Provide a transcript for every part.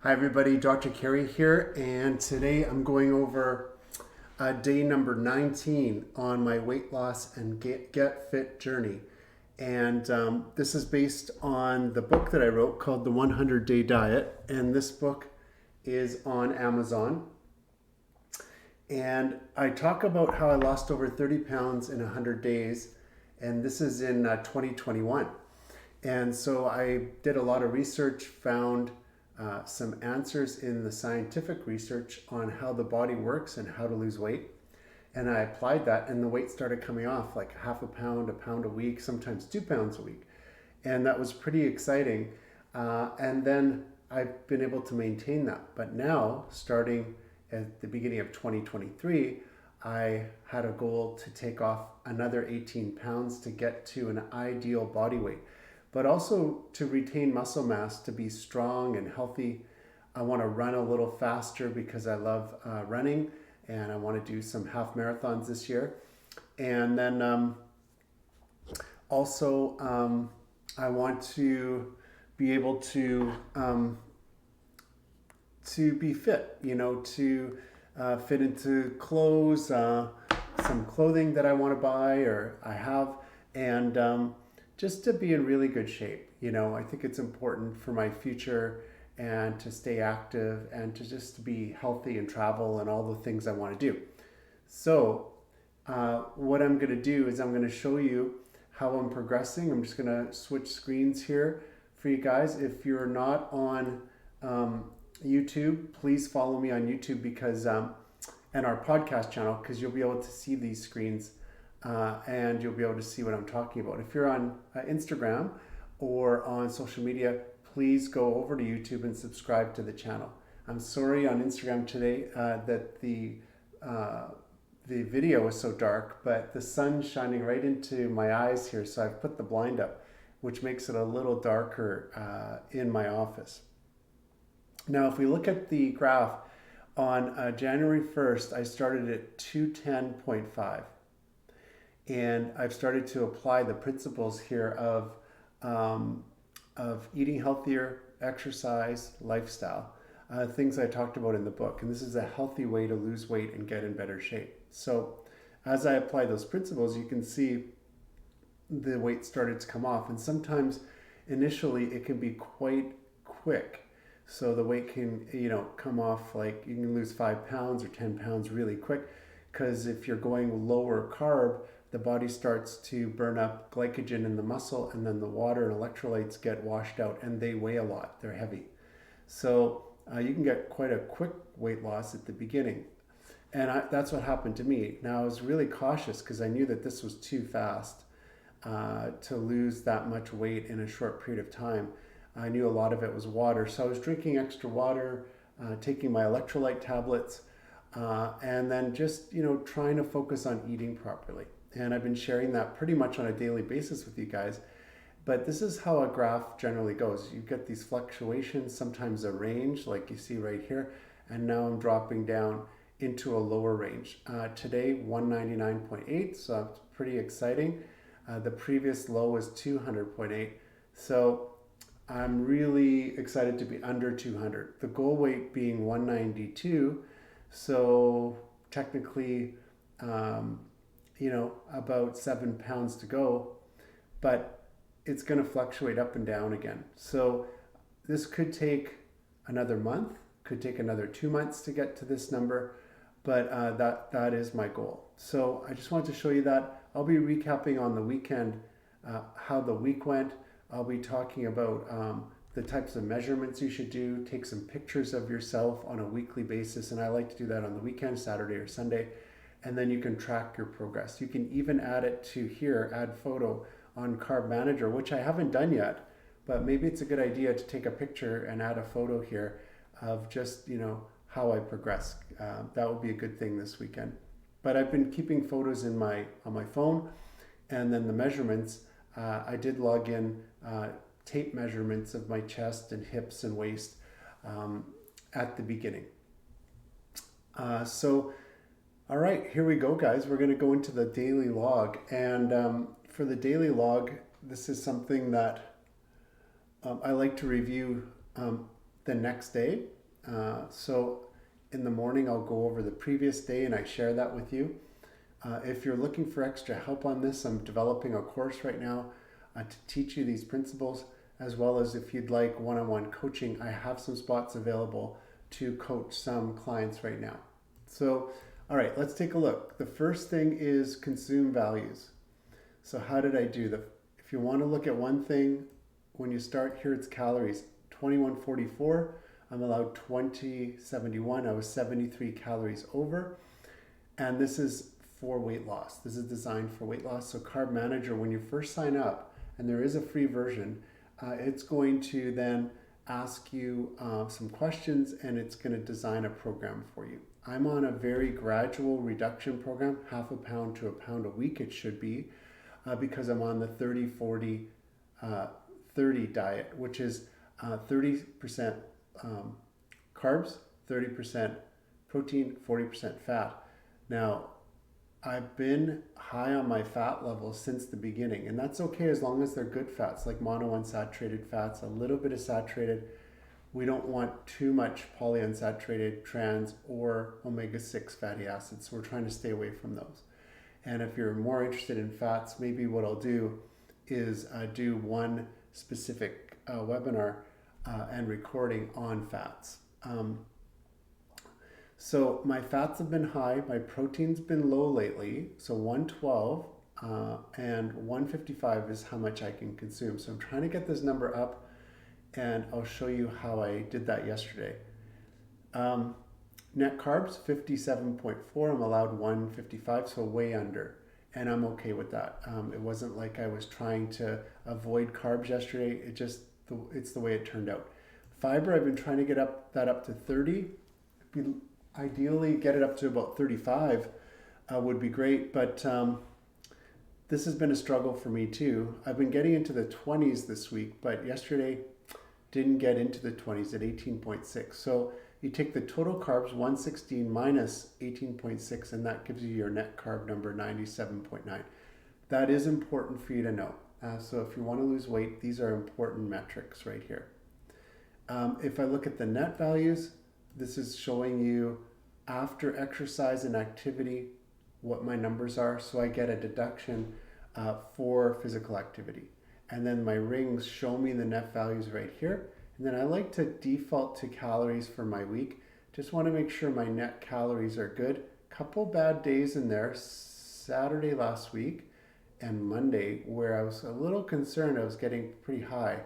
Hi everybody, Dr. Carey here, and today I'm going over day number 19 on my weight loss and get fit journey. And this is based on the book that I wrote called The 100 Day Diet, and this book is on Amazon. And I talk about how I lost over 30 pounds in 100 days, and this is in 2021. And so I did a lot of research, found some answers in the scientific research on how the body works and how to lose weight. And I applied that, and the weight started coming off like half a pound a week, sometimes 2 pounds a week. And that was pretty exciting. And then I've been able to maintain that. But now, starting at the beginning of 2023, I had a goal to take off another 18 pounds to get to an ideal body weight, but also to retain muscle mass, to be strong and healthy. I want to run a little faster because I love running, and I want to do some half marathons this year. And then also I want to be able to be fit, to fit into clothes, some clothing that I want to buy or I have, and just to be in really good shape. I think it's important for my future and to stay active and to just be healthy and travel and all the things I want to do. So what I'm going to do is I'm going to show you how I'm progressing. I'm just going to switch screens here for you guys. If you're not on YouTube, please follow me on YouTube because and our podcast channel, because you'll be able to see these screens and you'll be able to see what I'm talking about. If you're on Instagram or on social media, please go over to YouTube and subscribe to the channel. I'm sorry on Instagram today that the video is so dark, but the sun's shining right into my eyes here, so I've put the blind up, which makes it a little darker in my office. Now, if we look at the graph, on January 1st, I started at 210.5. And I've started to apply the principles here of eating healthier, exercise, lifestyle, things I talked about in the book. And this is a healthy way to lose weight and get in better shape. So as I apply those principles, you can see the weight started to come off. And sometimes initially it can be quite quick. So the weight can, come off, like you can lose 5 pounds or 10 pounds really quick, because if you're going lower carb, the body starts to burn up glycogen in the muscle, and then the water and electrolytes get washed out, and they weigh a lot. They're heavy. So you can get quite a quick weight loss at the beginning. And that's what happened to me. Now, I was really cautious because I knew that this was too fast to lose that much weight in a short period of time. I knew a lot of it was water. So I was drinking extra water, taking my electrolyte tablets, and then just, trying to focus on eating properly. And I've been sharing that pretty much on a daily basis with you guys. But this is how a graph generally goes. You get these fluctuations, sometimes a range like you see right here. And now I'm dropping down into a lower range. Today, 199.8, so that's pretty exciting. The previous low was 200.8. So I'm really excited to be under 200. The goal weight being 192. So technically, about 7 pounds to go, but it's going to fluctuate up and down again. So this could take another month, could take another 2 months to get to this number, but that is my goal. So I just wanted to show you that. I'll be recapping on the weekend how the week went. I'll be talking about the types of measurements you should do, take some pictures of yourself on a weekly basis, and I like to do that on the weekend, Saturday or Sunday, and then you can track your progress. You can even add it to here, add photo on Carb Manager, which I haven't done yet, but maybe it's a good idea to take a picture and add a photo here of just, how I progress. That would be a good thing this weekend. But I've been keeping photos on my phone, and then the measurements, I did log in tape measurements of my chest and hips and waist at the beginning. All right, here we go, guys. We're going to go into the daily log. And for the daily log, this is something that I like to review the next day So in the morning, I'll go over the previous day and I share that with you. If you're looking for extra help on this, I'm developing a course right now to teach you these principles, as well as if you'd like one-on-one coaching, I have some spots available to coach some clients right now. So, all right, let's take a look. The first thing is consume values. So how did I do? If you want to look at one thing, when you start here, it's calories. 2144, I'm allowed 2071. I was 73 calories over. And this is for weight loss. This is designed for weight loss. So Carb Manager, when you first sign up, and there is a free version, it's going to then ask you some questions and it's going to design a program for you. I'm on a very gradual reduction program, half a pound to a pound a week it should be, because I'm on the 30-40-30 diet, which is 30% carbs, 30% protein, 40% fat. Now, I've been high on my fat levels since the beginning, and that's okay as long as they're good fats, like monounsaturated fats, a little bit of saturated. We don't want too much polyunsaturated, trans, or omega-6 fatty acids, so we're trying to stay away from those. And if you're more interested in fats, maybe what I'll do is do one specific webinar and recording on fats. So my fats have been high, my protein's been low lately, so 112 and 155 is how much I can consume. So I'm trying to get this number up, and I'll show you how I did that yesterday. Net carbs, 57.4, I'm allowed 155, so way under, and I'm okay with that. It wasn't like I was trying to avoid carbs yesterday, it's the way it turned out. Fiber, I've been trying to get that up to 30. Ideally get it up to about 35 would be great, but this has been a struggle for me too. I've been getting into the 20s this week, but yesterday didn't get into the 20s at 18.6. So you take the total carbs, 116 minus 18.6, and that gives you your net carb number, 97.9. That is important for you to know. So if you want to lose weight, these are important metrics right here. If I look at the net values, this is showing you after exercise and activity what my numbers are. So I get a deduction for physical activity. And then my rings show me the net values right here. And then I like to default to calories for my week. Just want to make sure my net calories are good. Couple bad days in there, Saturday last week and Monday, where I was a little concerned I was getting pretty high.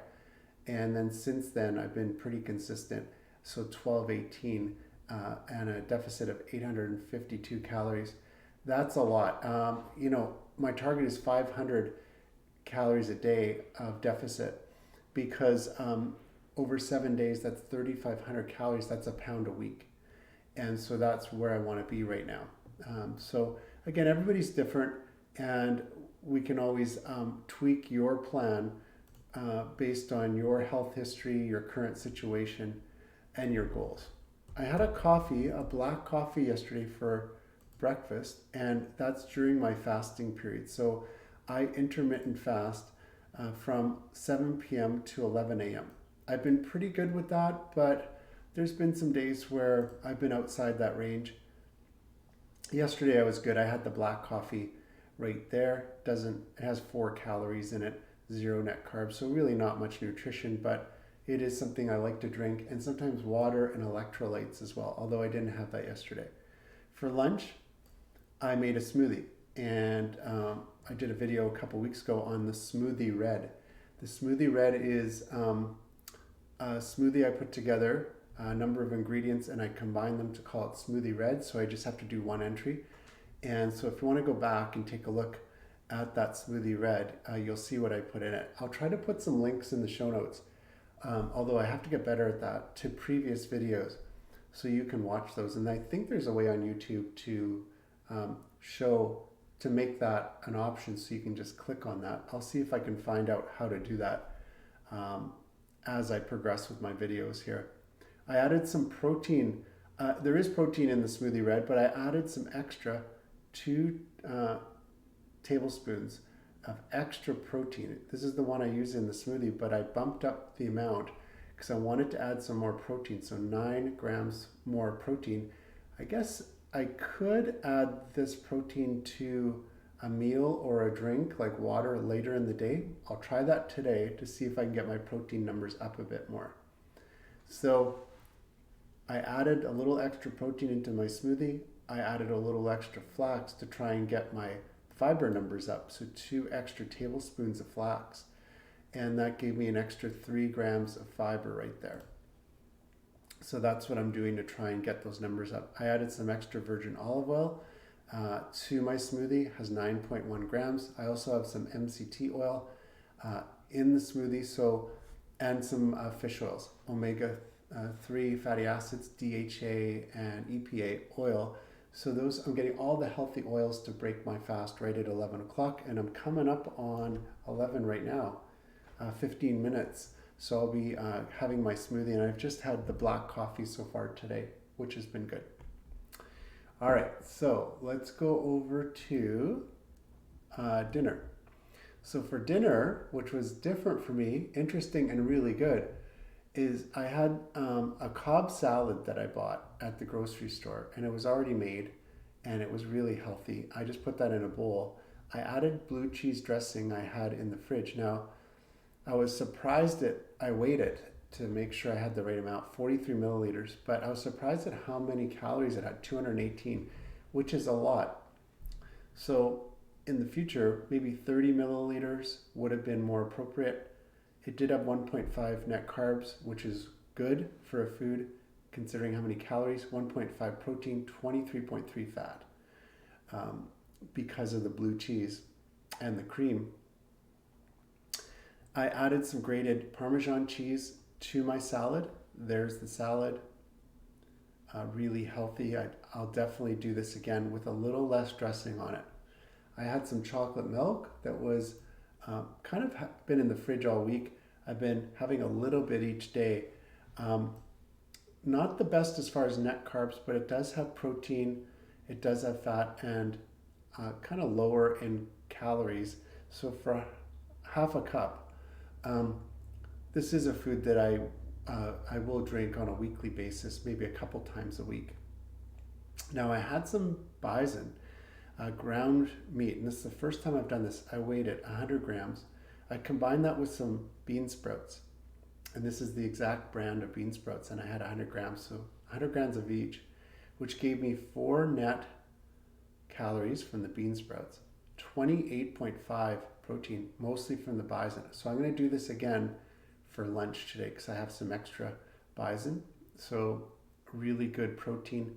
And then since then, I've been pretty consistent. So 1218 and a deficit of 852 calories. That's a lot. My target is 500 calories a day of deficit, because over 7 days, that's 3,500 calories. That's a pound a week. And so that's where I want to be right now. So again, everybody's different, and we can always tweak your plan based on your health history, your current situation, and your goals. I had a black coffee yesterday for breakfast, and that's during my fasting period. So I intermittent fast from 7 p.m. to 11 a.m. I've been pretty good with that, but there's been some days where I've been outside that range. Yesterday I was good. I had the black coffee right there. It has 4 calories in it, 0 net carbs, so really not much nutrition, but it is something I like to drink, and sometimes water and electrolytes as well, although I didn't have that yesterday. For lunch, I made a smoothie, and I did a video a couple weeks ago on the Smoothie Red. The Smoothie Red is a smoothie I put together, a number of ingredients, and I combine them to call it Smoothie Red, so I just have to do one entry. And so if you want to go back and take a look at that Smoothie Red, you'll see what I put in it. I'll try to put some links in the show notes, although I have to get better at that, to previous videos so you can watch those. And I think there's a way on YouTube to make that an option, so you can just click on that. I'll see if I can find out how to do that as I progress with my videos here. I added some protein. There is protein in the Smoothie Red, but I added some extra, 2 tablespoons of extra protein. This is the one I use in the smoothie, but I bumped up the amount because I wanted to add some more protein. So 9 grams more protein. I guess I could add this protein to a meal or a drink like water later in the day. I'll try that today to see if I can get my protein numbers up a bit more. So I added a little extra protein into my smoothie. I added a little extra flax to try and get my fiber numbers up. So 2 extra tablespoons of flax. And that gave me an extra 3 grams of fiber right there. So that's what I'm doing to try and get those numbers up. I added some extra virgin olive oil to my smoothie. It has 9.1 grams. I also have some MCT oil in the smoothie, and some fish oils, omega 3 fatty acids, DHA, and EPA oil. So those, I'm getting all the healthy oils to break my fast right at 11 o'clock, and I'm coming up on 11 right now, 15 minutes. So I'll be having my smoothie, and I've just had the black coffee so far today, which has been good. All right, so let's go over to dinner. So for dinner, which was different for me, interesting and really good, is I had a Cobb salad that I bought at the grocery store, and it was already made, and it was really healthy. I just put that in a bowl. I added blue cheese dressing I had in the fridge. Now, I was surprised that I weighed it to make sure I had the right amount, 43 milliliters, but I was surprised at how many calories it had, 218, which is a lot. So in the future, maybe 30 milliliters would have been more appropriate. It did have 1.5 net carbs, which is good for a food considering how many calories, 1.5 protein, 23.3 fat, because of the blue cheese and the cream. I added some grated Parmesan cheese to my salad. There's the salad, really healthy. I'll definitely do this again with a little less dressing on it. I had some chocolate milk that was kind of been in the fridge all week. I've been having a little bit each day. Not the best as far as net carbs, but it does have protein, it does have fat, and kind of lower in calories. So for half a cup, this is a food that I will drink on a weekly basis, maybe a couple times a week. Now I had some bison, ground meat, and this is the first time I've done this. I weighed it 100 grams. I combined that with some bean sprouts, and this is the exact brand of bean sprouts, and I had 100 grams, so 100 grams of each, which gave me 4 net calories from the bean sprouts, 28.5 protein, mostly from the bison. So I'm going to do this again for lunch today because I have some extra bison. So really good protein.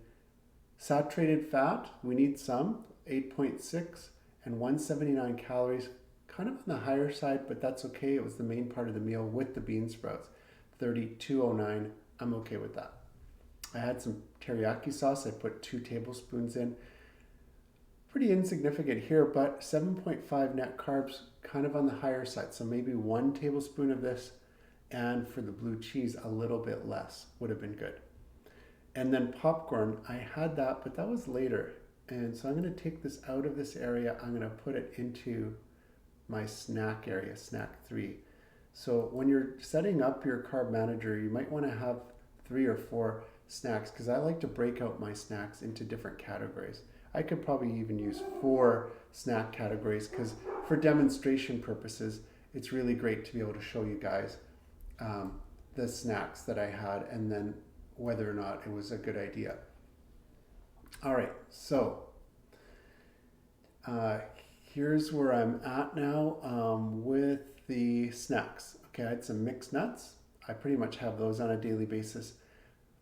Saturated fat, we need some, 8.6 and 179 calories, kind of on the higher side, but that's okay. It was the main part of the meal with the bean sprouts, 3209. I'm okay with that. I had some teriyaki sauce. I put 2 tablespoons in. Pretty insignificant here, but 7.5 net carbs, kind of on the higher side. So maybe 1 tablespoon of this, and for the blue cheese, a little bit less would have been good. And then popcorn, I had that, but that was later. And so I'm going to take this out of this area. I'm going to put it into my snack area, snack 3. So when you're setting up your carb manager, you might want to have 3 or 4 snacks, because I like to break out my snacks into different categories. I could probably even use 4 snack categories, because for demonstration purposes, it's really great to be able to show you guys the snacks that I had, and then whether or not it was a good idea. All right, so here's where I'm at now with the snacks. Okay, I had some mixed nuts. I pretty much have those on a daily basis.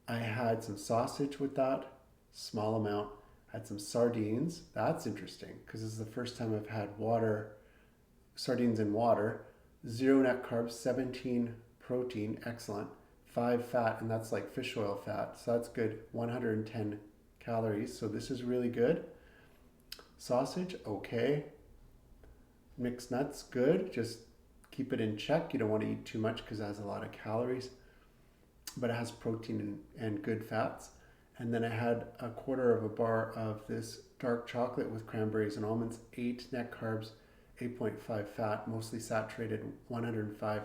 I had some sausage with that, small amount. I had some sardines. That's interesting because this is the first time I've had sardines in water. 0 net carbs, 17 protein, excellent. 5 fat, and that's like fish oil fat, so that's good. 110 calories, so this is really good. Sausage, okay. Mixed nuts, good. Just keep it in check. You don't want to eat too much because it has a lot of calories, but it has protein and good fats. And then I had a quarter of a bar of this dark chocolate with cranberries and almonds, 8 net carbs, 8.5 fat, mostly saturated, 105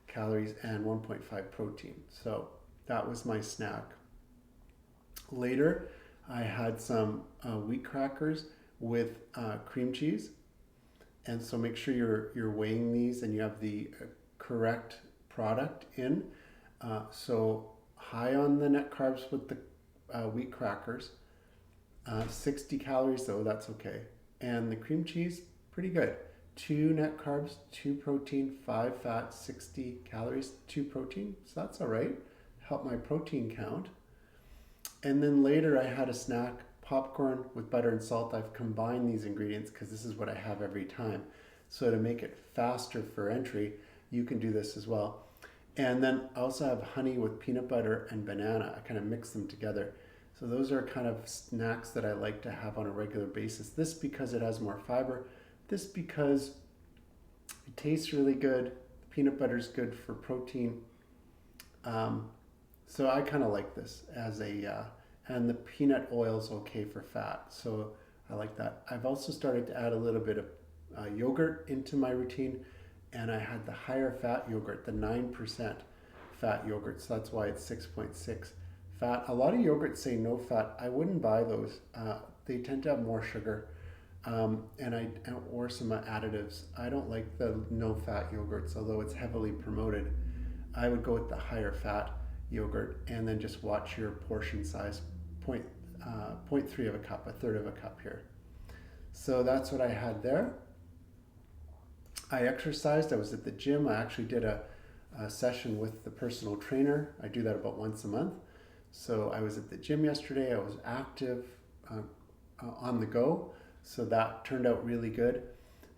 calories and 1.5 protein. So that was my snack. Later, I had some wheat crackers with cream cheese. And so make sure you're weighing these and you have the correct product in. So high on the net carbs with the wheat crackers. 60 calories though, that's okay. And the cream cheese, pretty good. 2 net carbs, 2 protein, 5 fat, 60 calories, 2 protein. So that's all right. Help my protein count. And then later I had a snack, popcorn with butter and salt. I've combined these ingredients because this is what I have every time. So to make it faster for entry, you can do this as well. And then I also have honey with peanut butter and banana. I kind of mix them together. So those are kind of snacks that I like to have on a regular basis. This because it has more fiber. This because it tastes really good. The peanut butter is good for protein. So I kind of like this as a, and the peanut oil is okay for fat. So I like that. I've also started to add a little bit of yogurt into my routine. And I had the higher fat yogurt, the 9% fat yogurt. So that's why it's 6.6 fat. A lot of yogurts say no fat. I wouldn't buy those. They tend to have more sugar or some additives. I don't like the no fat yogurts, although it's heavily promoted. I would go with the higher fat yogurt and then just watch your portion size, 0.3 of a cup, a third of a cup here. So that's what I had there. I exercised. I was at the gym. I actually did a session with the personal trainer. I do that about once a month. So I was at the gym yesterday. I was active on the go. So that turned out really good.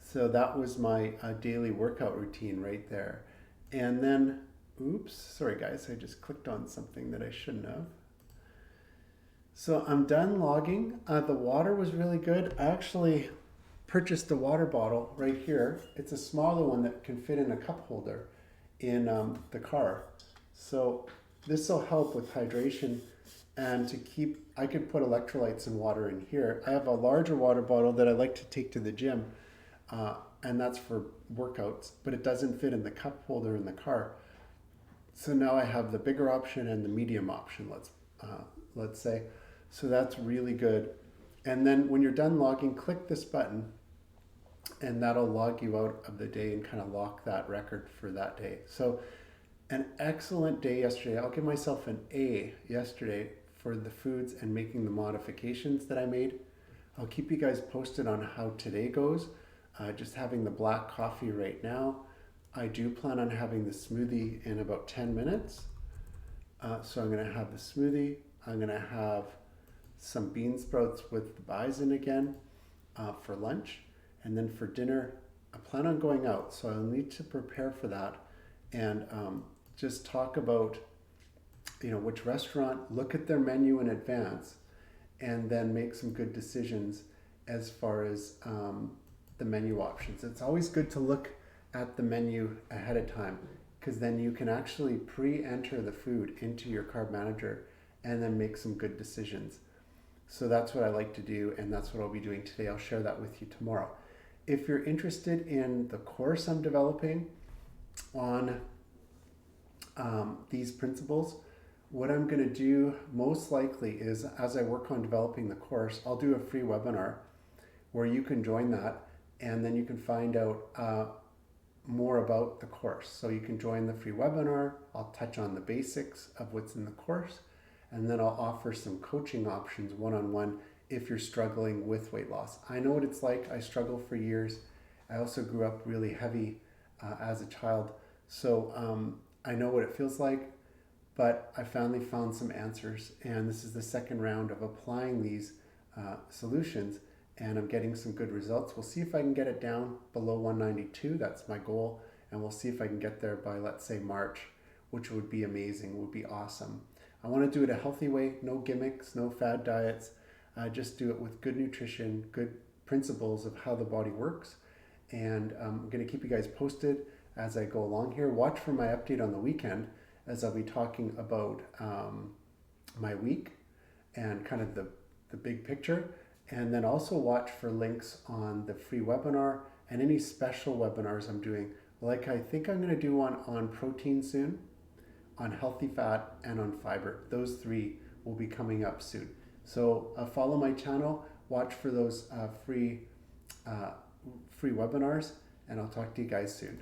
So that was my daily workout routine right there. And then, oops, sorry guys, I just clicked on something that I shouldn't have. So I'm done logging. The water was really good. I actually purchased a water bottle right here. It's a smaller one that can fit in a cup holder in the car. So this will help with hydration and to keep, I could put electrolytes and water in here. I have a larger water bottle that I like to take to the gym and that's for workouts, but it doesn't fit in the cup holder in the car. So now I have the bigger option and the medium option, let's say. So that's really good. And then when you're done logging, click this button and that'll log you out of the day and kind of lock that record for that day. So an excellent day yesterday. I'll give myself an A yesterday for the foods and making the modifications that I made. I'll keep you guys posted on how today goes. Just having the black coffee right now. I do plan on having the smoothie in about 10 minutes. So I'm gonna have the smoothie. I'm gonna have some bean sprouts with the bison again for lunch. And then for dinner, I plan on going out. So I'll need to prepare for that and just talk about, which restaurant, look at their menu in advance and then make some good decisions as far as the menu options. It's always good to look at the menu ahead of time because then you can actually pre-enter the food into your carb manager and then make some good decisions. So that's what I like to do, and that's what I'll be doing today. I'll share that with you tomorrow. If you're interested in the course I'm developing on these principles, what I'm going to do most likely is, as I work on developing the course, I'll do a free webinar where you can join that, and then you can find out more about the course. So you can join the free webinar. I'll touch on the basics of what's in the course, and then I'll offer some coaching options one-on-one if you're struggling with weight loss. I know what it's like. I struggled for years. I also grew up really heavy as a child. So I know what it feels like, but I finally found some answers. And this is the second round of applying these solutions, and I'm getting some good results. We'll see if I can get it down below 192. That's my goal. And we'll see if I can get there by, let's say, March, which would be amazing, would be awesome. I want to do it a healthy way, no gimmicks, no fad diets. Just do it with good nutrition, good principles of how the body works. And I'm going to keep you guys posted as I go along here. Watch for my update on the weekend as I'll be talking about my week and kind of the big picture. And then also watch for links on the free webinar and any special webinars I'm doing Like I think I'm going to do one on protein soon, on healthy fat, and on fiber. Those three will be coming up soon. So follow my channel, watch for those free webinars, and I'll talk to you guys soon.